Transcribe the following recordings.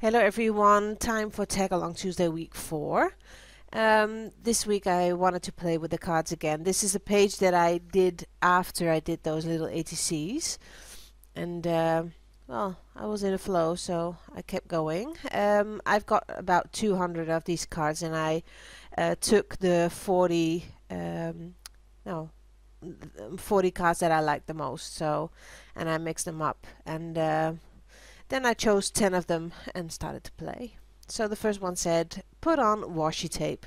Hello everyone, time for Tagalong Tuesday week 4. This week I wanted to play with the cards again. This is a page that I did after I did those little ATCs. And well, I was in a flow, so I kept going. I've got about 200 of these cards, and I took the 40 cards that I liked the most, and I mixed them up, and then I chose 10 of them and started to play. So the first one said, put on washi tape.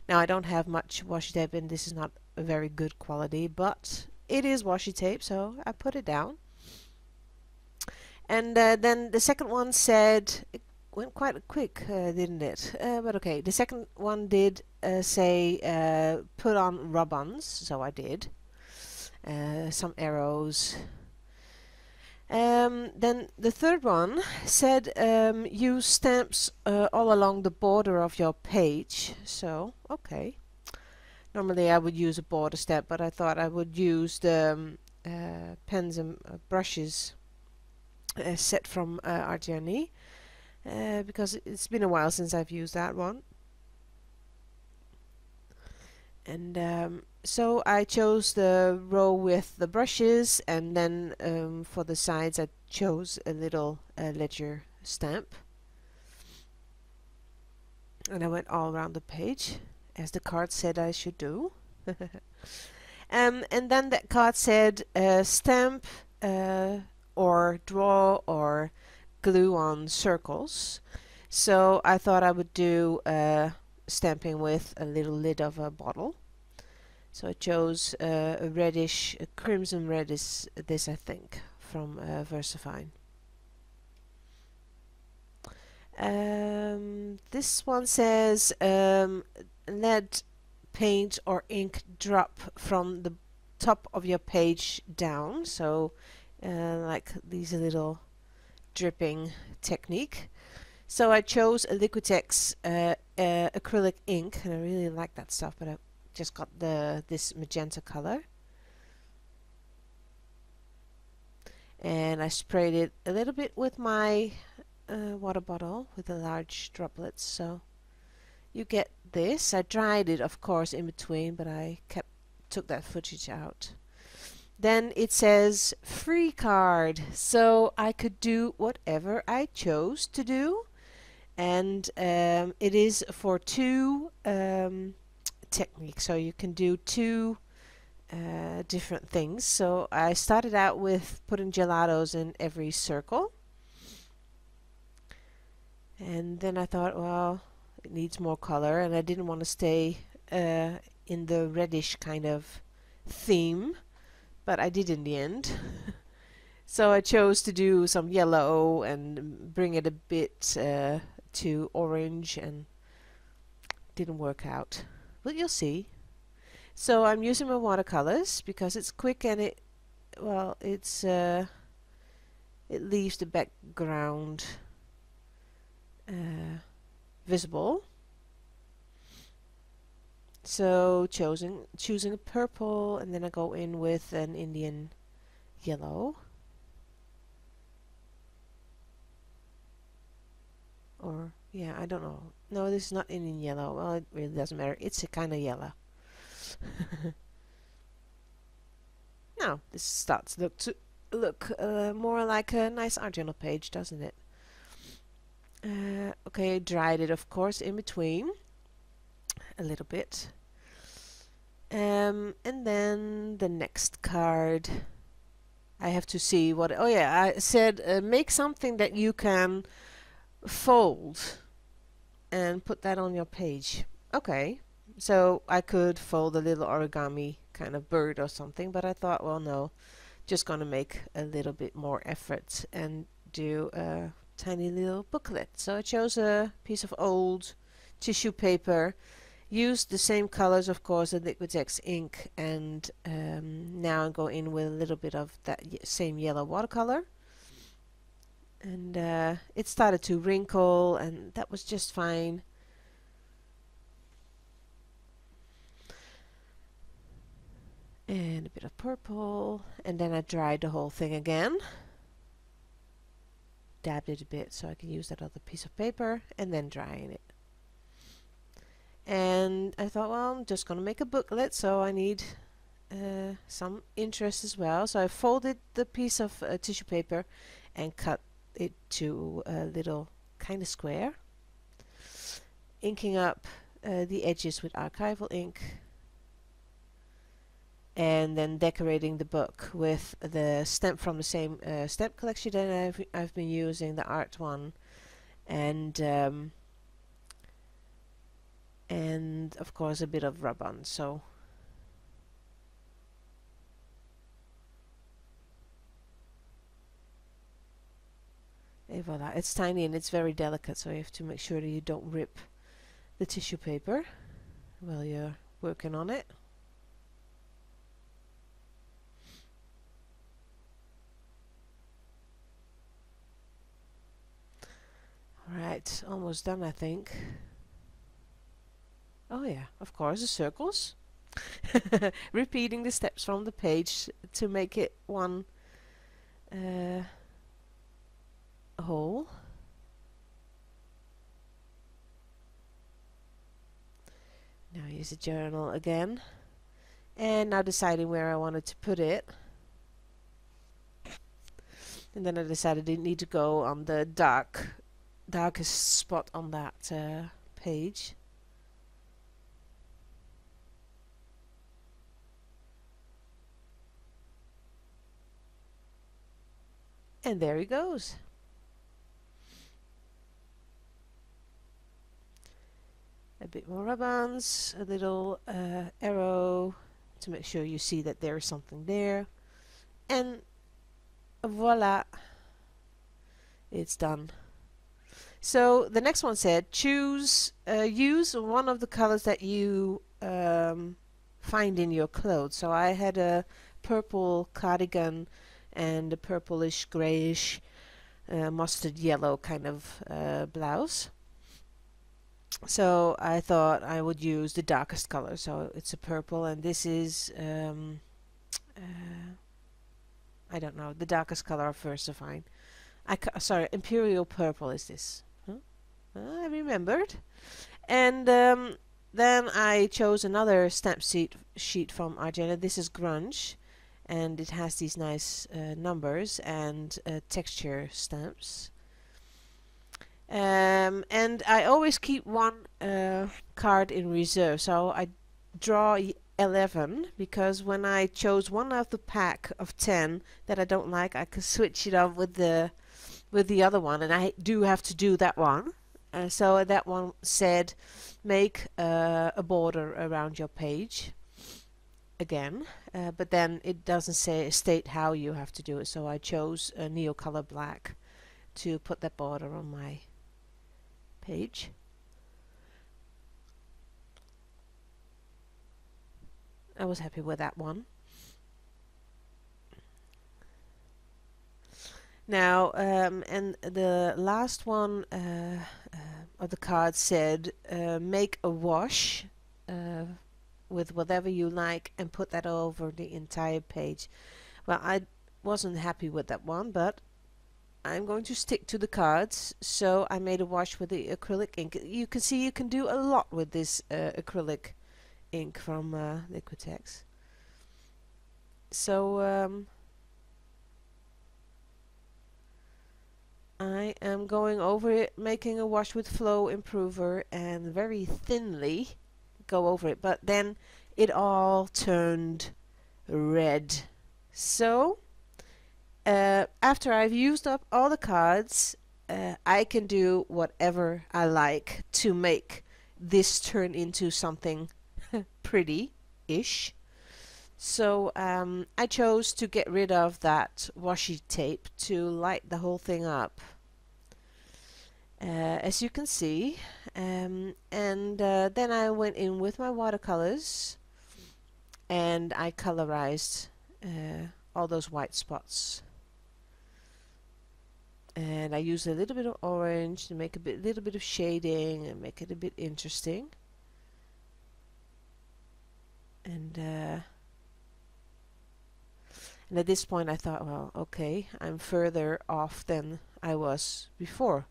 Now I don't have much washi tape, and this is not a very good quality, but it is washi tape, so I put it down. And then the second one said, it went quite quick, didn't it? But okay, the second one did say, put on rub-ons, so I did. Some arrows. Then the third one said, use stamps all along the border of your page. So, okay. Normally I would use a border stamp, but I thought I would use the pens and brushes set from Artiani, because it's been a while since I've used that one. And so I chose the row with the brushes, and then for the sides I chose a little ledger stamp, and I went all around the page as the card said I should do. And then that card said stamp or draw or glue on circles. So I thought I would do stamping with a little lid of a bottle. So I chose a reddish, a crimson red is this, I think, from Versafine. This one says let paint or ink drop from the top of your page down, so like these little dripping technique. So I chose a Liquitex acrylic ink, and I really like that stuff, but I just got this magenta color, and I sprayed it a little bit with my water bottle with the large droplets, so you get this. I dried it, of course, in between, but I took that footage out. Then it says free card, so I could do whatever I chose to do, and it is for two techniques, so you can do two different things. So I started out with putting gelatos in every circle, and then I thought, well, it needs more color, and I didn't want to stay in the reddish kind of theme, but I did in the end. So I chose to do some yellow and bring it a bit to orange, and didn't work out, but you'll see. So I'm using my watercolors because it's quick, and it leaves the background visible. So choosing a purple, and then I go in with an Indian yellow, or yeah, I don't know. No, this is not Indian yellow. Well, it really doesn't matter. It's a kind of yellow. Now this starts to look more like a nice art journal page, doesn't it? Okay, I dried it, of course, in between a little bit. And then the next card, I have to see what. Oh yeah, I said make something that you can fold and put that on your page. Okay, so I could fold a little origami kind of bird or something, but I thought, well, no, just gonna make a little bit more effort and do a tiny little booklet. So I chose a piece of old tissue paper, used the same colors, of course, the Liquitex ink, and now I go in with a little bit of that same yellow watercolor, and it started to wrinkle, and that was just fine. And a bit of purple, and then I dried the whole thing again. dabbed it a bit so I can use that other piece of paper and then drying it. And I thought, well, I'm just going to make a booklet, so I need some interest as well. So I folded the piece of tissue paper and cut it to a little kind of square, inking up the edges with archival ink, and then decorating the book with the stamp from the same stamp collection that I've been using, the art one, and of course a bit of rub-on. So et voila, it's tiny and it's very delicate, so you have to make sure that you don't rip the tissue paper while you're working on it. Alright, almost done I think. Oh yeah, of course, the circles. Repeating the steps from the page to make it one whole. Now use the journal again. And now deciding where I wanted to put it. And then I decided I need to go on the darkest spot on that page. And there he goes. A bit more rub-ons, a little arrow to make sure you see that there is something there. And voila, it's done. So the next one said, use one of the colors that you find in your clothes. So I had a purple cardigan and a purplish grayish mustard yellow kind of blouse. So I thought I would use the darkest color, so it's a purple, and this is I don't know, the darkest color of VersaFine. Sorry, Imperial Purple is this. Huh? I remembered. And then I chose another stamp sheet from Argenta. This is Grunge, and it has these nice numbers and texture stamps. And I always keep one card in reserve, so I draw 11 because when I chose one of the pack of 10 that I don't like, I could switch it up with the other one, and I do have to do that one. So that one said make a border around your page again, but then it doesn't state how you have to do it, so I chose a Neocolor Black to put that border on my page. I was happy with that one. Now, and the last one of the card said make a wash with whatever you like and put that over the entire page. Well, I wasn't happy with that one, but I'm going to stick to the cards, so I made a wash with the acrylic ink. You can see you can do a lot with this acrylic ink from Liquitex. So I am going over it, making a wash with Flow Improver and very thinly go over it, but then it all turned red. So after I've used up all the cards, I can do whatever I like to make this turn into something pretty-ish. So I chose to get rid of that washi tape to light the whole thing up, as you can see, and then I went in with my watercolors and I colorized all those white spots. And I used a little bit of orange to make a little bit of shading and make it a bit interesting. And at this point I thought, well, okay, I'm further off than I was before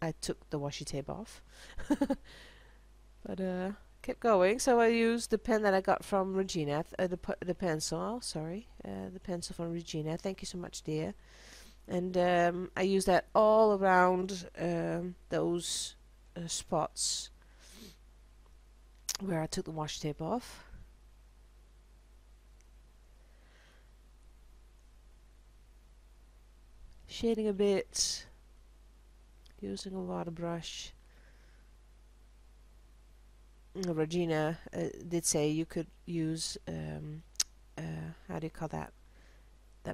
I took the washi tape off. But kept going. So I used the pen that I got from Regina, the pencil. Oh, sorry, the pencil from Regina. Thank you so much, dear. And I used that all around those spots where I took the washi tape off. Shading a bit, using a water brush. Regina did say you could use how do you call that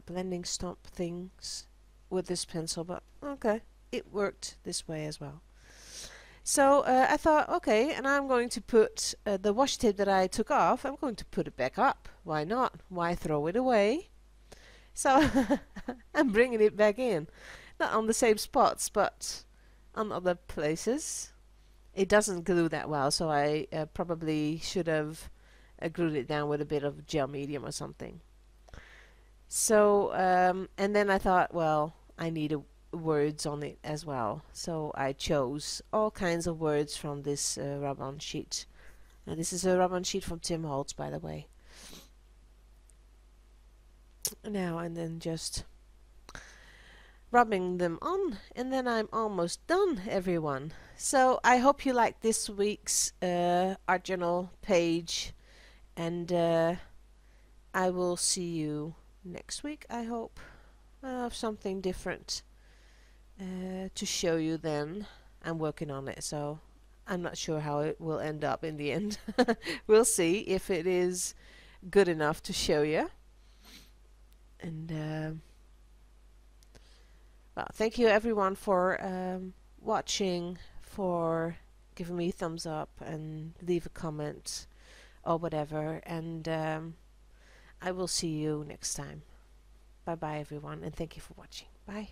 blending stomp things with this pencil, but okay, it worked this way as well. So I thought, okay, and I'm going to put the washi tape that I took off, I'm going to put it back up. Why not? Why throw it away? So I'm bringing it back in. Not on the same spots, but on other places. It doesn't glue that well, so I probably should have glued it down with a bit of gel medium or something. So, and then I thought, well, I need words on it as well. So I chose all kinds of words from this rub-on sheet. And this is a rub-on sheet from Tim Holtz, by the way. Now and then just rubbing them on, and then I'm almost done, everyone. So I hope you liked this week's art journal page, and I will see you next week, I hope. I'll have something different to show you then. I'm working on it, so I'm not sure how it will end up in the end. We'll see if it is good enough to show you. And well, thank you everyone for watching, for giving me a thumbs up and leave a comment or whatever, and I will see you next time. Bye bye everyone, and thank you for watching. Bye.